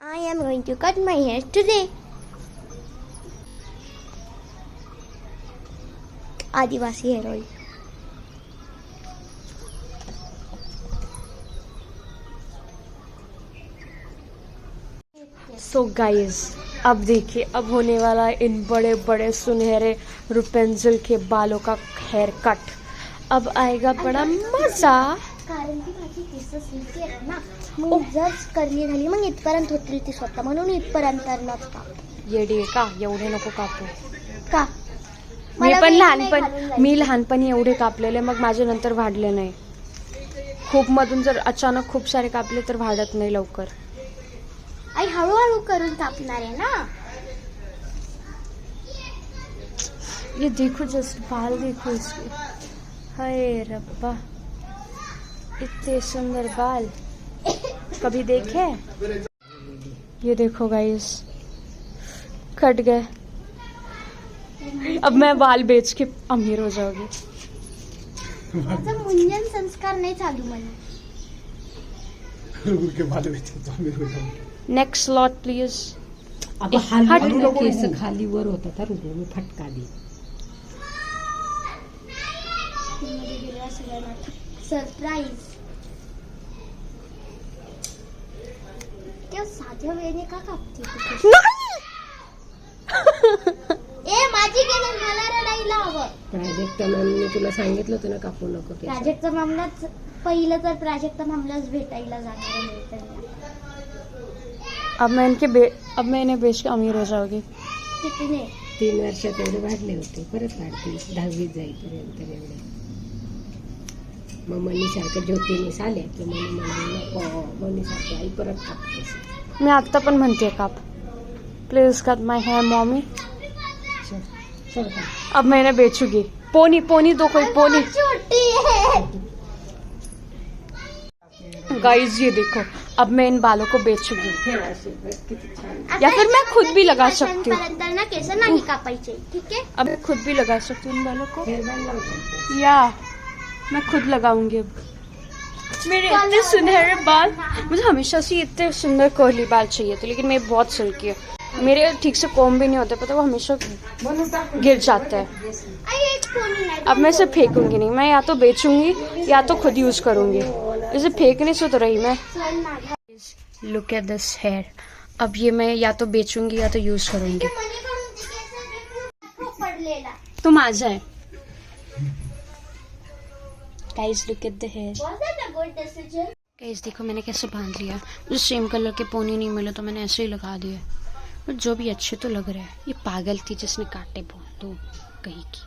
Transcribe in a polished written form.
I am going to cut my hair today. आदिवासी hair oil. So guys अब देखिए, अब होने वाला है इन बड़े बड़े सुनहरे रुपेंजल के बालों का हेयर कट. अब आएगा बड़ा मजा. कारण ती माझी केस सिल्की आहेत ना, मग जर कर्ली झाली मग इथपर्यंत होतील ती स्वतः, म्हणून इथपर्यंत नच काप. येडी का, एवढे नको कापू. का मी लहानपणी एवढे कापलेले, मग माझ्या नंतर वाढले नाही. खूप मधून जर अचानक खूप सारे कापले तर वाढत नाही लवकर. आई हळूहळू करून कापणार आहे ना. ये देखो, जस्ट बाल देखो इसके. हाय रब्बा, इतने सुंदर बाल कभी देखे. ये देखो गाइस, कट गए. अब मैं बाल बेच के अमीर हो जाऊंगी. माझा मुंजन संस्कार नाही चालू मला. Next slot please. केस खाली वर होतात मी फटका दी. सरप्राईज. त्या साध्या वेळेने का कापते तू? ए माझी केलं, मला रडायला हवं. प्राजक्ता मॅमने तुला सांगितलं होतं ना कापू नको. प्राजक्ता मॅमलाच पहिलं तर प्राजक्ता मॅमलाच भेटायला जाणार आहे. अब मैं इन्हें बेच के अमीर हो जाऊंगी. कितीने? 3 वर्षात एवढे वाढले होते, परत वाढतील 10वीत जाईपर्यंत एवढे. मग मनीसारखं ज्योतिनीस आले की नको, मनीसारखं आई परत कापतेस. मैं आता पण म्हणते काप. Please cut my hair mommy. अब मैं इन्हें बेचूंगी. पोनी दो, कोई पोनी. छोटी है. गाइस ये देखो, अब मैं इन बालों को बेचूंगी, या फिर मैं खुद भी लगा सकती हूँ. ना केस नाही कापायचे, ठीक है. अब मैं खुद भी लगा सकती हूँ इन बालों को, या मैं खुद लगाऊंगी. अब मेरे इतने सुनहरे बाल, मुझे हमेशा से इतने सुंदर कर्ली बाल चाहिए थे, लेकिन मेरे बहुत सिल्की है. मेरे ठीक से कोम भी नहीं होते, पता, वो हमेशा गिर जाते हैं. अब मैं इसे फेंकूंगी नहीं, मैं या तो बेचूंगी या तो खुद यूज करूंगी. इसे फेंकने से तो रही मैं. Look at this hair. अब ये मैं या तो बेचूंगी या तो यूज करूंगी. तुम आ जाए. Guys look at the hair. Guys देखो मैंने कैसे बांध लिया. मुझे सेम कलर के पोनी नहीं मिले तो मैंने ऐसे ही लगा दिए. जो भी अच्छे तो लग रहे हैं. ये पागल थी जिसने काटे बहुत, तो कहीं की.